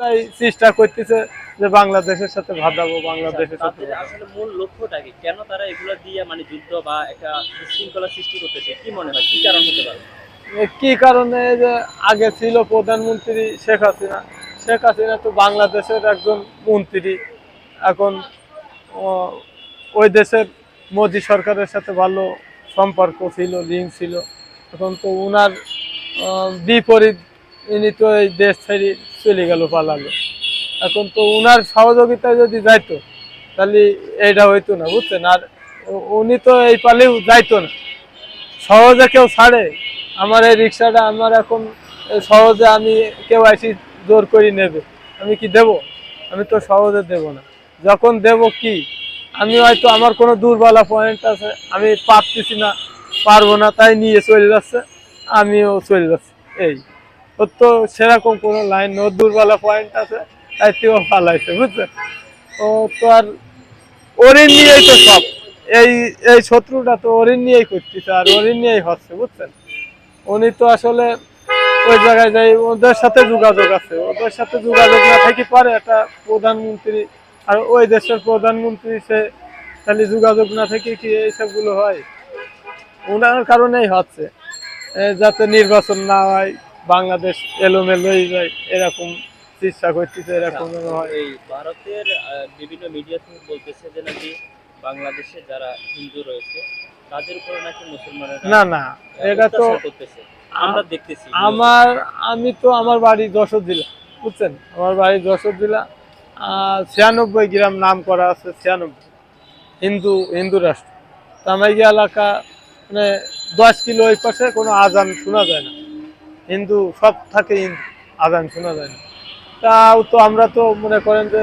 তাই চেষ্টা করতেছে যে বাংলাদেশের সাথে ভাদাবো, বাংলাদেশের সাথে তাদের আসলে মূল লক্ষ্যটা কি? কেন তারা এগুলো দিয়ে মানে যুদ্ধ বা একটা বিশৃঙ্খলা সৃষ্টি করতেছে? কি মনে হয়? কি কারণ হতে পারে? কি কারণে যে আগে ছিল প্রধানমন্ত্রী শেখ হাসিনা। শেখ হাসিনা তো বাংলাদেশের একজন মন্ত্রী। এখন আহ, ওই দেশের মোদী সরকারের সাথে ভালো সম্পর্ক ছিল, লিঙ্ক ছিল। এখন তো উনার বিপরীত ইনি তো এই দেশ ছেড়ে চলে গেল, পালালো। এখন তো উনার সহযোগিতায় যদি যাইতো তাহলে এইটা হইতো না, বুঝছেন। আর উনি তো এই পালেও যাইতো না, সহজে কেউ ছাড়ে? আমার এই রিক্সাটা আমার এখন সহজে আমি কেউ আসি জোর করে নেবে, আমি কি দেব? আমি তো সহজে দেব না। যখন দেব কি, আমি হয়তো আমার কোনো দুর্বলা পয়েন্ট আছে, আমি পারতেছি না, পারবো না, তাই নিয়ে চলে যাচ্ছে, আমিও চলে যাচ্ছি। এই ওর তো সেরকম কোনো লাইন, ওর দুর্বলা পয়েন্ট আছে, তাই তুইও পালাইছে, বুঝছেন। ও তো আর ওরই নিয়েই তো সব, এই এই শত্রুটা তো ওরই নিয়েই করতেছে, আর ওরই নিয়েই হচ্ছে, বুঝছেন। উনি তো আসলে ওই জায়গায় যাই, ওদের সাথে যোগাযোগ আছে, ওদের সাথে যোগাযোগ না থাকি পারে একটা প্রধানমন্ত্রী, আর ওই দেশের প্রধানমন্ত্রী সে খালি যোগাযোগ না থেকে কি এইসবগুলো হয়? ওনার কারণেই হচ্ছে যাতে নির্বাচন না হয়, বাংলাদেশ এলোমেলোই যায়, এরকম চেষ্টা করতেছে, আচ্ছা, এরকম তো হয়। এই ভারতের বিভিন্ন মিডিয়া থেকে বলতেছে যে নাকি বাংলাদেশে যারা হিন্দু রয়েছে তাদের উপরে নাকি মুসলমানেরা না না, এটা তো অত্যাচার করতেছে। আমরা দেখতেছি নিউজে। আমার, আমি তো আমার বাড়ি যশোর জেলা, বুঝছেন। আমার বাড়ি যশোর জেলা। 96 গ্রাম নাম করা আছে, 96 হিন্দু, হিন্দু রাষ্ট্র। তামাইগি এলাকা, মানে 10 কিলো ওই পাশে কোনো আজান শোনা যায় না, হিন্দু সব থাকে, হিন্দু আজান শোনা যায় না। তাও তো আমরা তো মনে করেন যে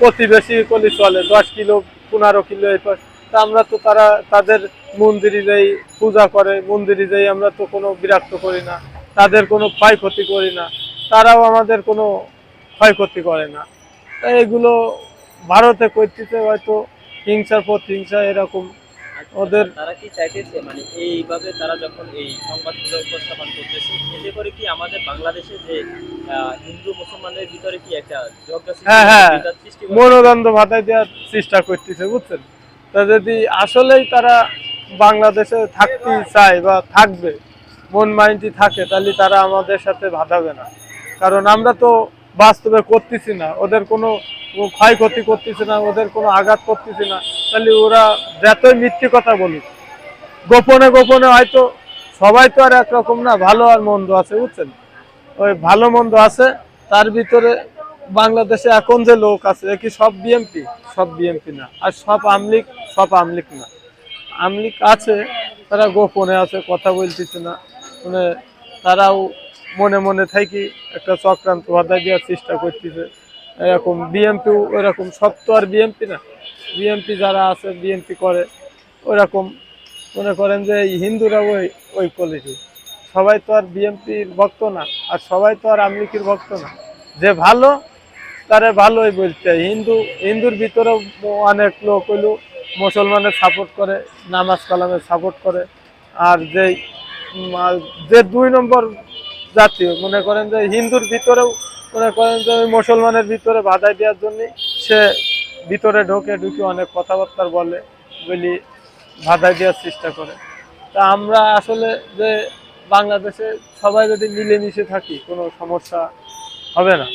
প্রতিবেশী করলে চলে, 10 কিলো 15 কিলো এই পাশ। তা আমরা তো তারা তাদের মন্দিরে যাই, পূজা করে, মন্দিরে যাই, আমরা তো কোনো বিরক্ত করি না, তাদের কোনো ক্ষয়ক্ষতি করি না, তারাও আমাদের কোনো ক্ষয়ক্ষতি করে না। তাই এগুলো ভারতে করতেছে হয়তো হিংসার প্রতিহিংসা এরকম আচ্ছা, ওদের। তারা কি চাইতেছে মানে এইভাবে তারা যখন এই সংবাদগুলো উপস্থাপন করতেছে এতে করে কি আমাদের বাংলাদেশে যে হিন্দু মুসলমানের ভিতরে কি একটা ঝগড়া সৃষ্টি হ্যাঁ করবে, হ্যাঁ, বিবাদ সৃষ্টি করবে? মনোদ্বন্দ্ব ভাতায় দেওয়ার চেষ্টা করতেছে, বুঝছেন। তা যদি আসলেই তারা বাংলাদেশে থাকতে চায় বা থাকবে, মন মাইন্ডই থাকে, তাহলে তারা আমাদের সাথে ভাদাবে না। কারণ আমরা তো বাস্তবে করতেছি না, ওদের কোনো ক্ষয়ক্ষতি করতেছি না, ওদের কোনো আঘাত করতেছি না। তাহলে ওরা যতই মিথ্যে কথা বলুক, গোপনে গোপনে হয়তো, সবাই তো আর একরকম না, ভালো আর মন্দ আছে, বুঝছেন। ওই ভালো মন্দ আছে, তার ভিতরে বাংলাদেশে এখন যে লোক আছে কি সব বিএমপি? সব বিএমপি না, আর সব আমলিক, সব আমলিক না। আমলিক আছে, তারা গোপনে আছে, কথা বলতেছে না, মানে তারাও মনে মনে থাকি একটা চক্রান্ত বাধা দেওয়ার চেষ্টা করতেছে। এরকম বিএমপিও এরকম, সব তো আর বিএমপি না। বিএমপি যারা আছে, বিএমপি করে ওরকম, মনে করেন যে এই হিন্দুরা ওই ওই কোয়ালিটি, সবাই তো আর বিএনপির ভক্ত না, আর সবাই তো আর আমলিকির ভক্ত না। যে ভালো তারে ভালোই বলতে হয়। হিন্দু, হিন্দুর ভিতরেও অনেক লোক হইল মুসলমানের সাপোর্ট করে, নামাজ কালামের সাপোর্ট করে। আর যেই আর যে 2 নম্বর জাতীয়, মনে করেন যে হিন্দুর ভিতরেও মনে করেন যে ওই মুসলমানের ভিতরে বাধাই দেওয়ার জন্য সে ভিতরে ঢোকে, ঢুকে অনেক কথাবার্তা বলে, বলি বাধাই দেওয়ার চেষ্টা করে। তা আমরা আসলে যে বাংলাদেশে সবাই যদি মিলেমিশে থাকি, কোনো সমস্যা হবে না।